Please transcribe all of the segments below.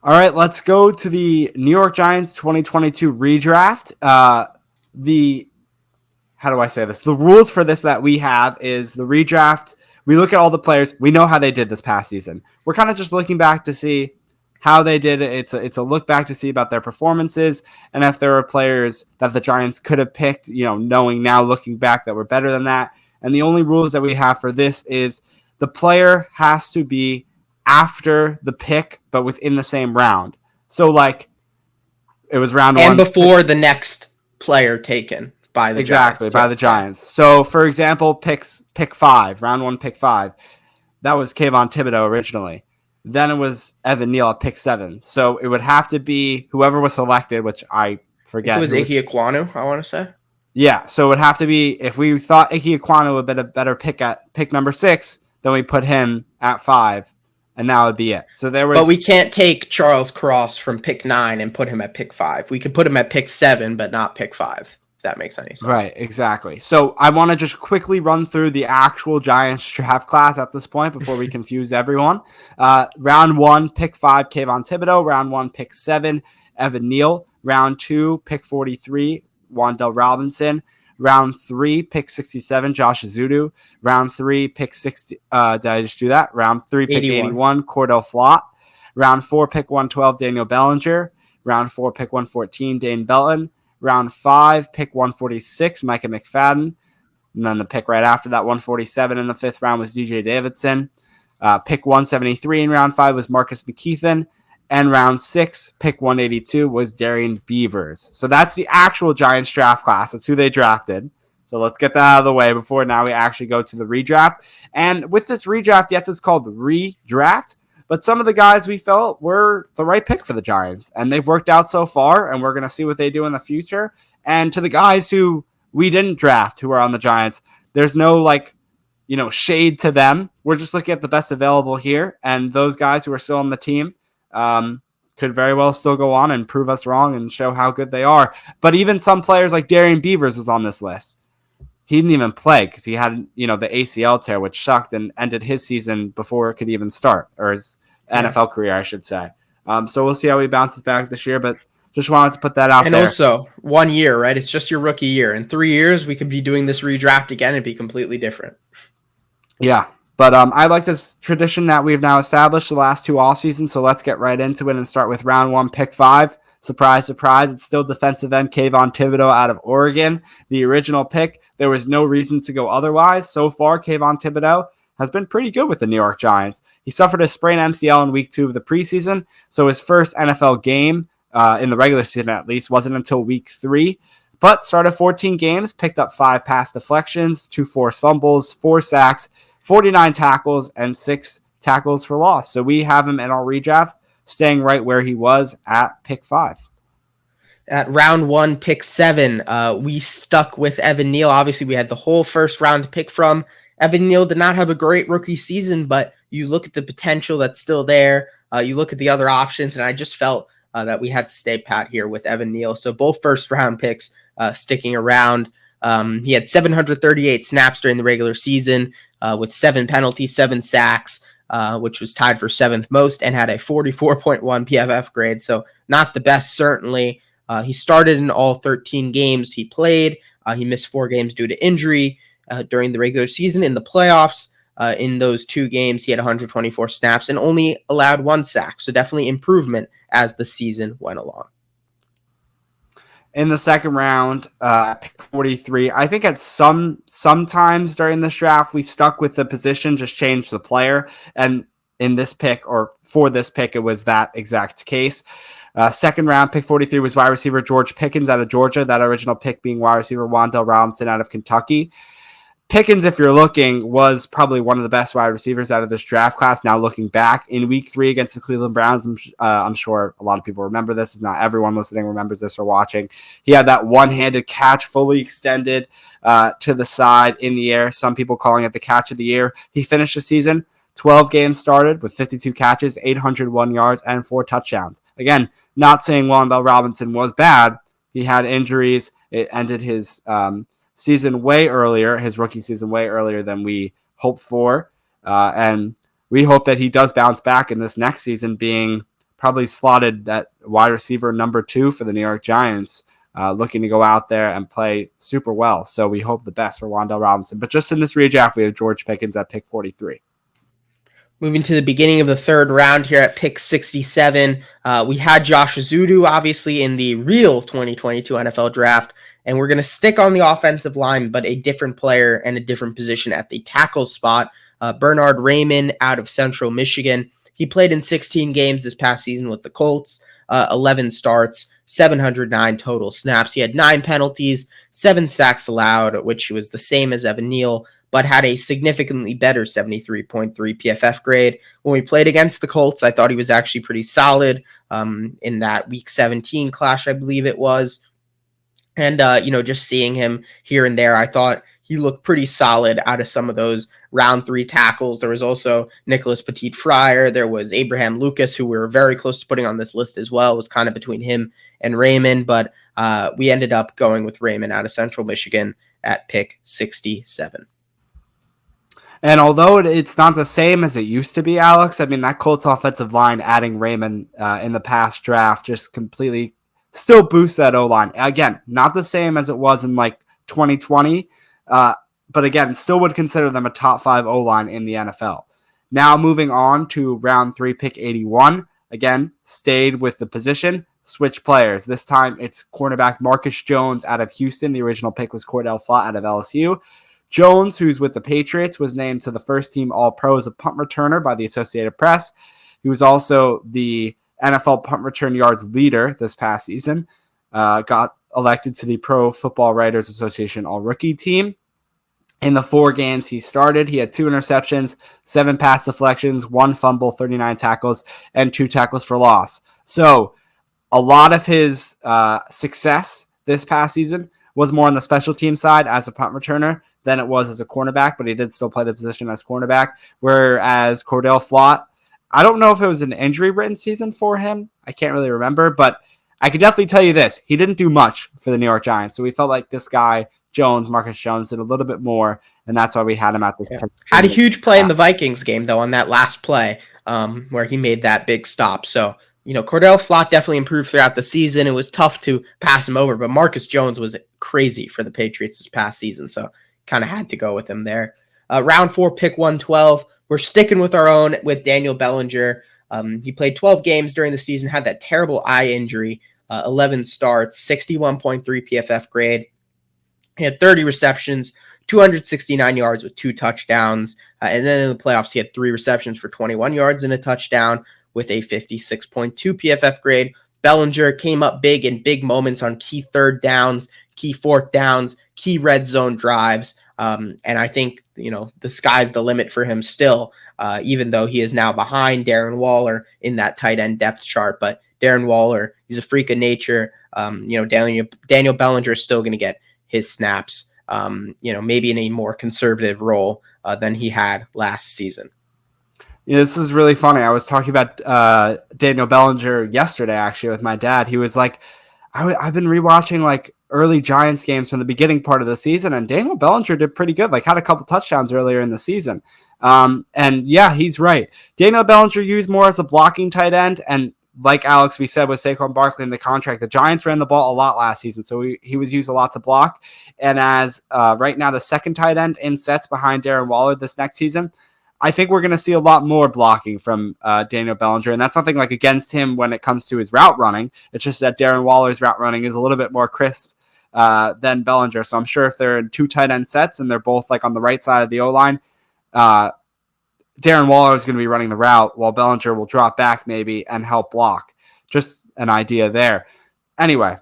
All right, let's go to the New York Giants 2022 redraft. The How do I say this? The rules for this that we have is the redraft. We look at all the players. We know how they did this past season. We're kind of just looking back to see how they did it. It's a look back to see about their performances and if there were players that the Giants could have picked, knowing now looking back that were better than that. And the only rules that we have for this is the player has to be after the pick, but within the same round. So, like, it was round And one. before the next player taken by the Giants. Exactly, by the Giants. So, for example, pick 5, round 1, pick 5. That was Kayvon Thibodeau originally. Then it was Evan Neal at pick 7. So it would have to be whoever was selected, which I forget. It was Ike Ekwonu, I want to say. Yeah, so it would have to be, if we thought Ike Ekwonu would have been a better pick at pick number 6, then we put him at 5, and that would be it. So there was. But we can't take Charles Cross from pick 9 and put him at pick 5. We could put him at pick 7, but not pick 5. If that makes any sense. Right, exactly. So I want to just quickly run through the actual Giants draft class at this point before we confuse everyone. Round 1, pick 5, Kayvon Thibodeau. Round 1, pick 7, Evan Neal. Round 2, pick 43, Wan'Dale Robinson. Round 3, pick 67, Josh Ezeudu. Round 3, pick 60. Did I just do that? Round 3, pick 81, Cordell Flott. Round 4, pick 112, Daniel Bellinger. Round 4, pick 114, Dane Belton. Round 5, pick 146, Micah McFadden. And then the pick right after that, 147 in the 5th round, was DJ Davidson. Pick 173 in round 5 was Marcus McKeithen. And round 6, pick 182 was Darian Beavers. So that's the actual Giants draft class. That's who they drafted. So let's get that out of the way before now we actually go to the redraft. And with this redraft, yes, it's called redraft. But some of the guys we felt were the right pick for the Giants, and they've worked out so far, and we're going to see what they do in the future. And to the guys who we didn't draft, who are on the Giants, there's no shade to them. We're just looking at the best available here, and those guys who are still on the team could very well still go on and prove us wrong and show how good they are. But even some players like Darian Beavers was on this list. He didn't even play because he had, the ACL tear, which sucked and ended his season before it could even start, or his NFL career, I should say. So we'll see how he bounces back this year, but just wanted to put that out there. And also, 1 year, right? It's just your rookie year. In 3 years, we could be doing this redraft again and be completely different. Yeah, but I like this tradition that we've now established the last 2 off seasons, so let's get right into it and start with round 1, pick 5. Surprise, surprise, it's still defensive end Kayvon Thibodeau out of Oregon. The original pick, there was no reason to go otherwise. So far, Kayvon Thibodeau has been pretty good with the New York Giants. He suffered a sprained MCL in week 2 of the preseason, so his first NFL game, in the regular season at least, wasn't until week 3. But started 14 games, picked up 5 pass deflections, 2 forced fumbles, 4 sacks, 49 tackles, and 6 tackles for loss. So we have him in our redraft, staying right where he was at pick 5. At round 1, pick 7, we stuck with Evan Neal. Obviously, we had the whole first round to pick from. Evan Neal did not have a great rookie season, but you look at the potential that's still there. You look at the other options, and I just felt that we had to stay pat here with Evan Neal. So both first round picks sticking around. He had 738 snaps during the regular season with 7 penalties, 7 sacks, which was tied for 7th most, and had a 44.1 PFF grade. So not the best, certainly. He started in all 13 games he played. He missed 4 games due to injury during the regular season. In the playoffs, in those 2 games, he had 124 snaps and only allowed 1 sack. So definitely improvement as the season went along. In the second round, pick 43, I think at sometimes during this draft, we stuck with the position, just changed the player. And in this pick, or for this pick, it was that exact case. Second round, pick 43 was wide receiver George Pickens out of Georgia. That original pick being wide receiver Wan'Dale Robinson out of Kentucky. Pickens, if you're looking, was probably one of the best wide receivers out of this draft class. Now looking back in week 3 against the Cleveland Browns, I'm sure a lot of people remember this. If not everyone listening remembers this or watching. He had that one-handed catch fully extended to the side in the air. Some people calling it the catch of the year. He finished the season 12 games started with 52 catches, 801 yards, and 4 touchdowns. Again, not saying Wan'Dale Robinson was bad. He had injuries. It ended his season way earlier, his rookie season way earlier than we hoped for. And we hope that he does bounce back in this next season, being probably slotted at wide receiver number 2 for the New York Giants, looking to go out there and play super well. So we hope the best for Wan'Dale Robinson. But just in this redraft, we have George Pickens at pick 43. Moving to the beginning of the third round here at pick 67, we had Josh Azudu, obviously, in the real 2022 NFL draft. And we're going to stick on the offensive line, but a different player and a different position at the tackle spot. Bernard Raymond out of Central Michigan. He played in 16 games this past season with the Colts, 11 starts, 709 total snaps. He had 9 penalties, 7 sacks allowed, which was the same as Evan Neal, but had a significantly better 73.3 PFF grade. When we played against the Colts, I thought he was actually pretty solid in that Week 17 clash, I believe it was. And, just seeing him here and there, I thought he looked pretty solid out of some of those round 3 tackles. There was also Nicholas Petit-Frere. There was Abraham Lucas, who we were very close to putting on this list as well. It was kind of between him and Raymond, but we ended up going with Raymond out of Central Michigan at pick 67. And although it's not the same as it used to be, Alex, I mean, that Colts offensive line adding Raymond in the past draft just completely still boosts that O-line. Again, not the same as it was in like 2020, but again, still would consider them a top 5 O-line in the NFL. Now moving on to round 3, pick 81. Again, stayed with the position, switch players. This time it's cornerback Marcus Jones out of Houston. The original pick was Cordell Flott out of LSU. Jones, who's with the Patriots, was named to the first team All-Pro as a punt returner by the Associated Press. He was also the NFL punt return yards leader this past season. Got elected to the Pro Football Writers Association All-Rookie team. In the 4 games he started, he had 2 interceptions, 7 pass deflections, 1 fumble, 39 tackles, and 2 tackles for loss. So a lot of his success this past season was more on the special team side as a punt returner than it was as a cornerback, but he did still play the position as cornerback. Whereas Cordell Flott, I don't know if it was an injury-ridden season for him. I can't really remember, but I could definitely tell you this. He didn't do much for the New York Giants, so we felt like this guy, Marcus Jones, did a little bit more, and that's why we had him at the Had a huge play in the Vikings game, though, on that last play where he made that big stop. So, Cordell Flott definitely improved throughout the season. It was tough to pass him over, but Marcus Jones was crazy for the Patriots this past season, so kind of had to go with him there. Round 4, pick 112. We're sticking with our own with Daniel Bellinger. He played 12 games during the season, had that terrible eye injury, 11 starts, 61.3 PFF grade. He had 30 receptions, 269 yards with 2 touchdowns. And then in the playoffs, he had 3 receptions for 21 yards and a touchdown with a 56.2 PFF grade. Bellinger came up big in big moments on key 3rd downs, key 4th downs, key red zone drives. And I think, the sky's the limit for him still, even though he is now behind Darren Waller in that tight end depth chart. But Darren Waller, he's a freak of nature. Daniel Bellinger is still going to get his snaps, maybe in a more conservative role than he had last season. Yeah, this is really funny. I was talking about Daniel Bellinger yesterday, actually, with my dad. He was like, I've been rewatching like early Giants games from the beginning part of the season, and Daniel Bellinger did pretty good. Like had a couple touchdowns earlier in the season. And yeah, he's right. Daniel Bellinger used more as a blocking tight end, and like Alex, we said with Saquon Barkley in the contract, the Giants ran the ball a lot last season, so he was used a lot to block. And as right now the second tight end in sets behind Darren Waller this next season, I think we're going to see a lot more blocking from Daniel Bellinger, and that's nothing like against him when it comes to his route running. It's just that Darren Waller's route running is a little bit more crisp than Bellinger. So I'm sure if they're in 2 tight end sets and they're both like on the right side of the O-line, Darren Waller is going to be running the route while Bellinger will drop back maybe and help block. Just an idea there. Anyway,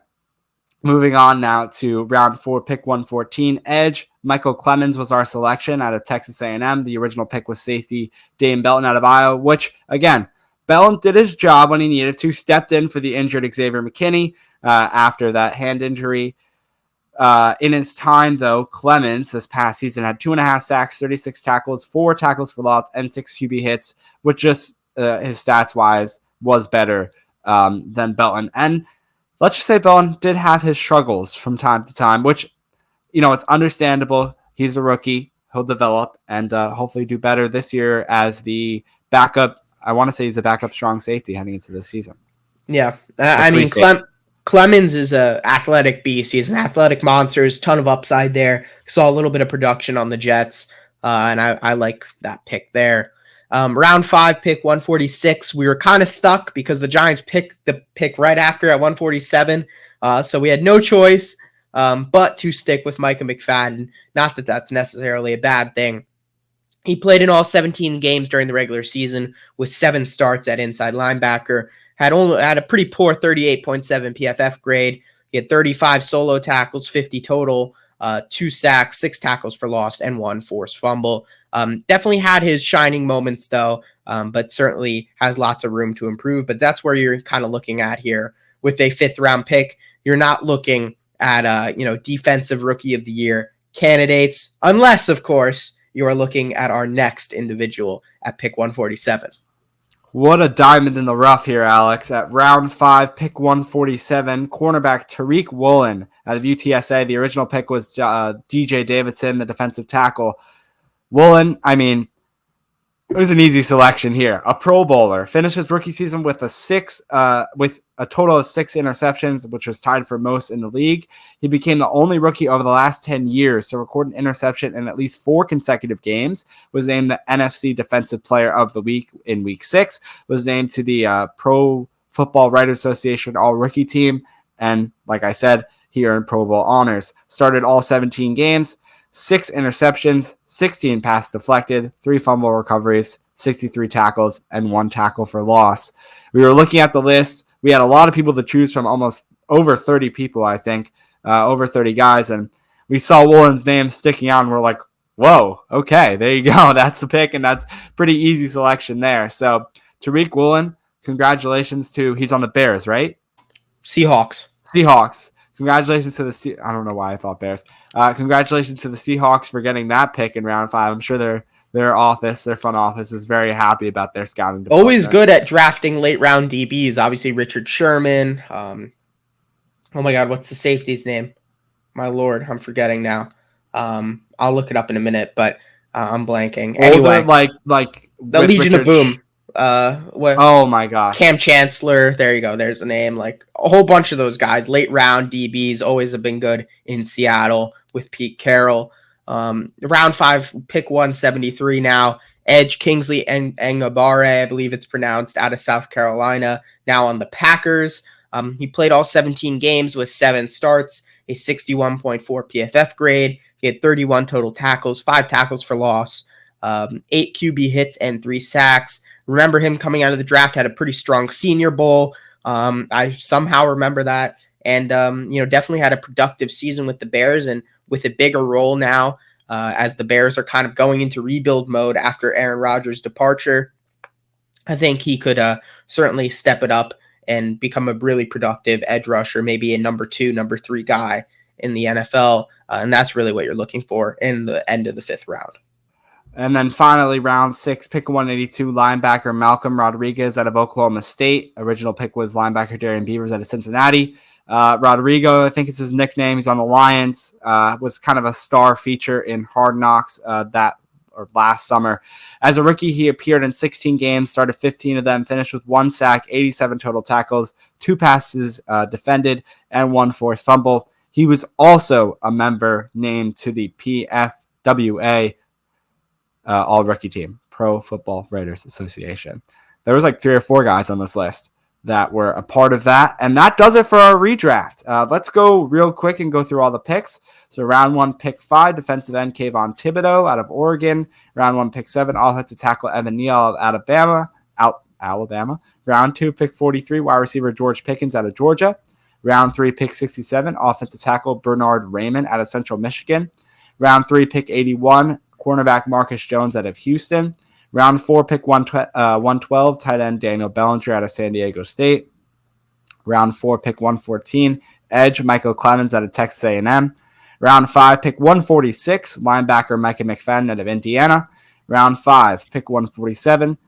moving on now to round 4, pick 114, edge. Michael Clemens was our selection out of Texas A&M. The original pick was safety Dane Belton out of Iowa, which, again, Belton did his job when he needed to, stepped in for the injured Xavier McKinney after that hand injury. In his time, though, Clemens this past season had 2.5 sacks, 36 tackles, 4 tackles for loss, and 6 QB hits, which just his stats-wise was better than Belton. And let's just say Belton did have his struggles from time to time, which, it's understandable. He's a rookie. He'll develop and hopefully do better this year as the backup I want to say he's the backup strong safety heading into this season. Yeah. I mean, Clemens is a athletic beast. He's an athletic monster. There's a ton of upside there. Saw a little bit of production on the Jets, and I like that pick there. Round 5, pick 146. We were kind of stuck because the Giants picked the pick right after at 147. So we had no choice but to stick with Micah McFadden. Not that that's necessarily a bad thing. He played in all 17 games during the regular season with 7 starts at inside linebacker. Had a pretty poor 38.7 PFF grade. He had 35 solo tackles, 50 total, 2 sacks, 6 tackles for loss, and 1 forced fumble. Definitely had his shining moments, though, but certainly has lots of room to improve. But that's where you're kind of looking at here with a 5th-round pick. You're not looking at defensive rookie of the year candidates, unless, of course, you are looking at our next individual at pick 147. What a diamond in the rough here, Alex. At round 5, pick 147, cornerback Tariq Woolen out of UTSA. The original pick was DJ Davidson, the defensive tackle. Woolen, I mean, it was an easy selection here. A Pro Bowler, finished his rookie season with a total of 6 interceptions, which was tied for most in the league. He became the only rookie over the last 10 years to record an interception in at least 4 consecutive games. Was named the NFC Defensive Player of the Week in Week 6. Was named to the Pro Football Writers Association All-Rookie Team. And like I said, he earned Pro Bowl honors. Started all 17 games. 6 interceptions, 16 pass deflected, 3 fumble recoveries, 63 tackles, and 1 tackle for loss. We were looking at the list. We had a lot of people to choose from, almost over 30 people, I think, over 30 guys. And we saw Woolen's name sticking out, and we're like, whoa, okay, there you go. That's the pick, and that's pretty easy selection there. So Tariq Woolen, congratulations he's on the Bears, right? Seahawks. Congratulations to I don't know why I thought Bears. Congratulations to the Seahawks for getting that pick in round 5. I'm sure their front office is very happy about their scouting department. Always good at drafting late round DBs. Obviously, Richard Sherman. Oh my God, what's the safety's name? My Lord, I'm forgetting now. I'll look it up in a minute, but I'm blanking. Anyway, like the Legion of Boom. Oh my gosh. Cam Chancellor, there you go. There's a name. Like a whole bunch of those guys. Late round DBs always have been good in Seattle with Pete Carroll. Round 5, pick 173 now. Edge Kingsley Enagbare, I believe it's pronounced, out of South Carolina, now on the Packers. He played all 17 games with 7 starts, a 61.4 PFF grade. He had 31 total tackles, 5 tackles for loss, 8 QB hits, and 3 sacks. Remember him coming out of the draft, had a pretty strong Senior Bowl. I somehow remember that. And, definitely had a productive season with the Bears and with a bigger role now as the Bears are kind of going into rebuild mode after Aaron Rodgers' departure. I think he could certainly step it up and become a really productive edge rusher, maybe a number 2, number 3 guy in the NFL. And that's really what you're looking for in the end of the 5th round. And then finally, round 6, pick 182, linebacker Malcolm Rodriguez out of Oklahoma State. Original pick was linebacker Darian Beavers out of Cincinnati. Rodrigo, I think it's his nickname. He's on the Lions. Was kind of a star feature in Hard Knocks last summer. As a rookie, he appeared in 16 games, started 15 of them, finished with 1 sack, 87 total tackles, 2 passes defended, and 1 forced fumble. He was also a member named to the PFWA all-rookie team, Pro Football Writers Association. There was like 3 or 4 guys on this list that were a part of that. And that does it for our redraft. Let's go real quick and go through all the picks. So round 1, pick 5, defensive end Kayvon Thibodeau out of Oregon. Round 1, pick 7, offensive tackle Evan Neal out of Alabama. Round 2, pick 43, wide receiver George Pickens out of Georgia. Round 3, pick 67, offensive tackle Bernard Raymond out of Central Michigan. Round 3, pick 81, cornerback Marcus Jones out of Houston. Round 4, pick 112, tight end Daniel Bellinger out of San Diego State. Round 4, pick 114, edge Michael Clemens out of Texas A&M. Round 5, pick 146, linebacker Micah McFadden out of Indiana. Round 5, pick 147,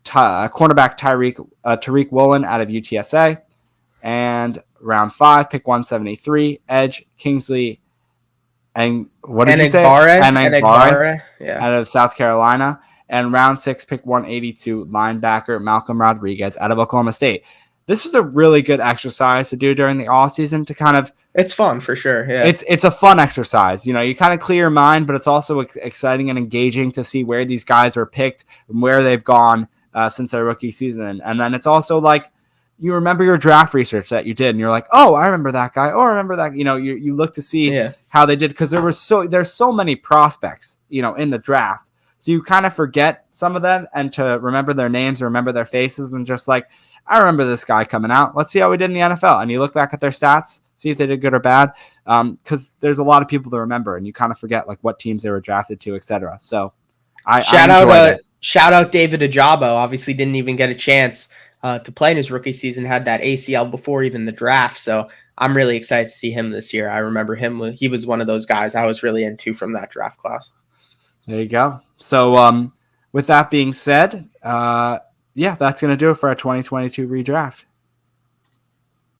cornerback Tariq Woolen out of UTSA. And round 5, pick 173, edge Kingsley and what did you say? Enagbare, out of South Carolina. and round 6, pick 182, linebacker Malcolm Rodriguez out of Oklahoma State. This is a really good exercise to do during the offseason to kind of. It's fun for sure. Yeah. It's a fun exercise. You kind of clear your mind, but it's also exciting and engaging to see where these guys were picked and where they've gone since their rookie season. And then it's also like you remember your draft research that you did, and you're like, oh, I remember that guy. Oh, I remember that. You look to see how they did because there's so many prospects, in the draft. So you kind of forget some of them and to remember their names, remember their faces, and just like, I remember this guy coming out. Let's see how he did in the NFL. And you look back at their stats, see if they did good or bad, because there's a lot of people to remember, and you kind of forget like what teams they were drafted to, etc. So shout out David Ajabo. Obviously didn't even get a chance to play in his rookie season, had that ACL before even the draft. So I'm really excited to see him this year. I remember him. He was one of those guys I was really into from that draft class. There you go. So with that being said, that's going to do it for our 2022 redraft.